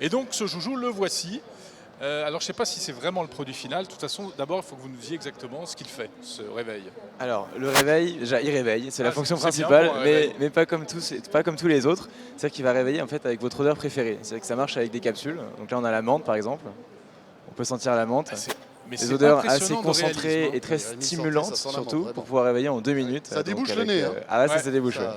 Et donc ce joujou, le voici. Alors je ne sais pas si c'est vraiment le produit final. De toute façon, d'abord, il faut que vous nous disiez exactement ce qu'il fait, ce réveil. Alors, le réveil, déjà, il réveille, c'est la fonction c'est bien principale, pour un réveil. mais pas comme tous les autres. C'est-à-dire qu'il va réveiller en fait avec votre odeur préférée. C'est-à-dire que ça marche avec des capsules. Donc là, on a la menthe, par exemple. On peut sentir la menthe. Mais Des c'est odeurs assez impressionnant de concentrées réalisme, hein. et très Il y a une stimulantes, santé, ça sent la surtout, menthe, pour vraiment. pouvoir réveiller en 2 minutes. Ça débouche donc le avec, nez, hein. Ah là, Ouais. ça débouche. Ça,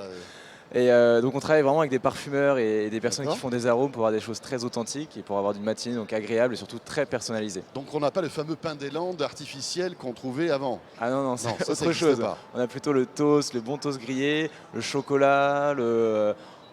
Et donc on travaille vraiment avec des parfumeurs et des personnes qui D'accord. font des arômes pour avoir des choses très authentiques et pour avoir une matinée donc agréable et surtout très personnalisée. Donc on n'a pas le fameux pain des Landes artificiel qu'on trouvait avant. Ah non, c'est Non, ça autre n'existe chose. pas. On a plutôt le toast, le bon toast grillé, le chocolat,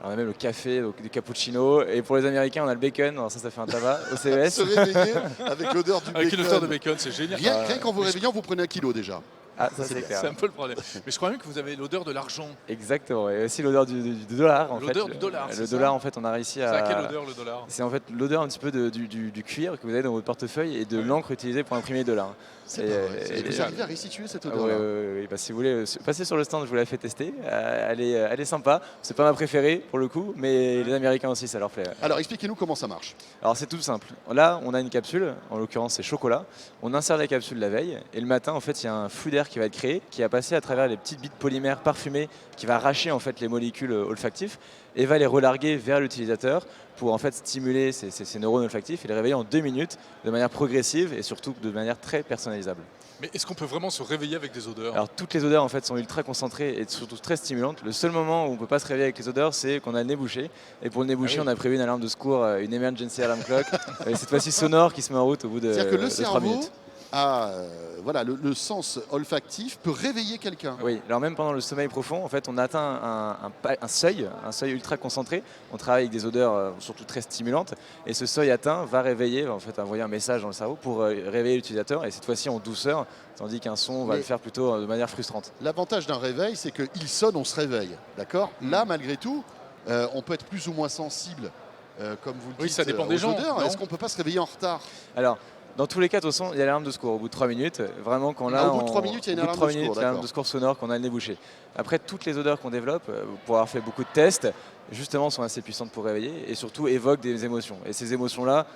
on a même le café, donc du cappuccino. Et pour les Américains, on a le bacon. Alors ça fait un tabac au CES. Se réveiller avec l'odeur du Avec bacon. une odeur de bacon, c'est génial. Rien qu'en vous réveillant, vous prenez 1 kilo déjà. Ah, ça c'est C'est clair. un peu le problème. Mais je crois même que vous avez l'odeur de l'argent. Exactement. Et aussi l'odeur du dollar. En fait. L'odeur du dollar, Le c'est ça dollar, en fait, on a réussi C'est à quelle à. odeur le dollar? C'est en fait l'odeur un petit peu du cuir que vous avez dans votre portefeuille et de l'encre utilisée pour imprimer les dollars. C'est Et, pas vrai. et Est-ce que les- vous arrivez à restituer cette Ah odeur-là? ouais. Bah, si vous voulez, passez sur le stand, je vous la fais tester. Elle est sympa. C'est pas ma préférée pour le coup, mais les Américains aussi, ça leur plaît. Alors expliquez-nous comment ça marche. Alors c'est tout simple. Là, on a une capsule, en l'occurrence c'est chocolat. On insère la capsule la veille et le matin, en fait, il y a un flux d'air qui va être créé, qui va passer à travers les petites billes polymères parfumées, qui va arracher en fait les molécules olfactives et va les relarguer vers l'utilisateur pour en fait stimuler ces neurones olfactifs et les réveiller en 2 minutes de manière progressive et surtout de manière très personnalisable. Mais est-ce qu'on peut vraiment se réveiller avec des odeurs? Alors toutes les odeurs en fait sont ultra concentrées et surtout très stimulantes. Le seul moment où on peut pas se réveiller avec les odeurs, c'est qu'on a le nez bouché. Et pour le nez bouché, oui. on a prévu une alarme de secours, une emergency alarm clock, cette fois-ci sonore qui se met en route au bout de, C'est-à-dire que le 3 cerveau minutes. a voilà, le sens olfactif peut réveiller quelqu'un. Oui, alors même pendant le sommeil profond, en fait, on atteint un seuil ultra concentré. On travaille avec des odeurs surtout très stimulantes, et ce seuil atteint va réveiller, en fait, envoyer un message dans le cerveau pour réveiller l'utilisateur, et cette fois-ci en douceur, tandis qu'un son va Mais- le faire plutôt de manière frustrante. L'avantage d'un réveil, c'est qu'il sonne, on se réveille. D'accord. Là, malgré tout, on peut être plus ou moins sensible, comme vous le dites, Oui, ça dépend aux des gens, odeurs. non Est-ce qu'on peut pas se réveiller en retard? Alors, dans tous les cas, de toute façon, il y a l'alarme de secours au bout de 3 minutes. Vraiment, quand là, Au bout de 3 minutes, il y a une au bout de alarme 3 de secours, minutes, l'alarme d'accord. de secours sonore qu'on a le nez bouché. Après, toutes les odeurs qu'on développe, pour avoir fait beaucoup de tests, justement, sont assez puissantes pour réveiller et surtout évoquent des émotions. Et ces émotions-là,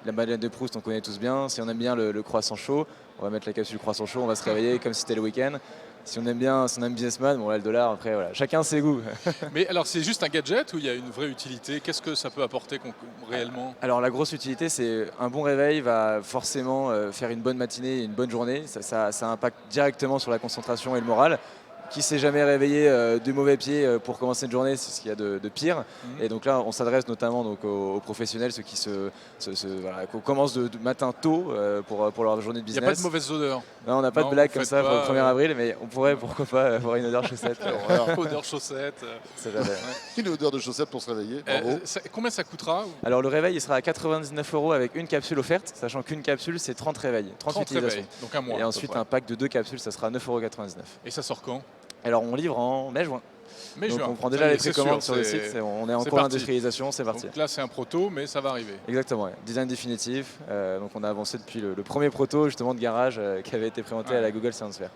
la Madeleine de Proust, on connaît tous bien. Si on aime bien le croissant chaud, on va mettre la capsule croissant chaud, on va se réveiller comme si c'était le week-end. Si on aime Businessman, bon là le dollar, après voilà, chacun ses goûts. Mais alors c'est juste un gadget ou il y a une vraie utilité? Qu'est-ce que ça peut apporter réellement? Alors la grosse utilité, c'est un bon réveil va forcément faire une bonne matinée et une bonne journée. Ça impacte directement sur la concentration et le moral. Qui s'est jamais réveillé du mauvais pied pour commencer une journée, c'est ce qu'il y a de pire. Et donc là, on s'adresse notamment donc, aux professionnels, ceux qui voilà, qui commencent de matin tôt pour leur journée de Il business. n'y a pas de mauvaises odeurs. Non, on n'a pas Non, de blague vous comme faites ça pour le pas, 1er avril, mais on pourrait, pourquoi pas, avoir une odeur chaussette. Odeur chaussettes. C'est jamais. Une odeur de chaussettes pour se réveiller. Bravo. Combien ça coûtera? Alors le réveil, il sera à 99 € avec une capsule offerte, sachant qu'une capsule, c'est 30 réveils, 30 utilisations. réveils, donc un mois. Et à peu ensuite, près. un pack de 2 capsules, ça sera 9,99 €. Et ça sort quand? Alors on livre en mai-juin. Mais Donc juin. on prend Ça déjà y est, les c'est précommandes sûr, sur le site, on est en c'est cours parti. d'industrialisation, c'est parti. Donc là c'est un proto, mais ça va arriver. Exactement, ouais. Design définitif. Donc on a avancé depuis le premier proto justement de garage qui avait été présenté à la Google Science Fair.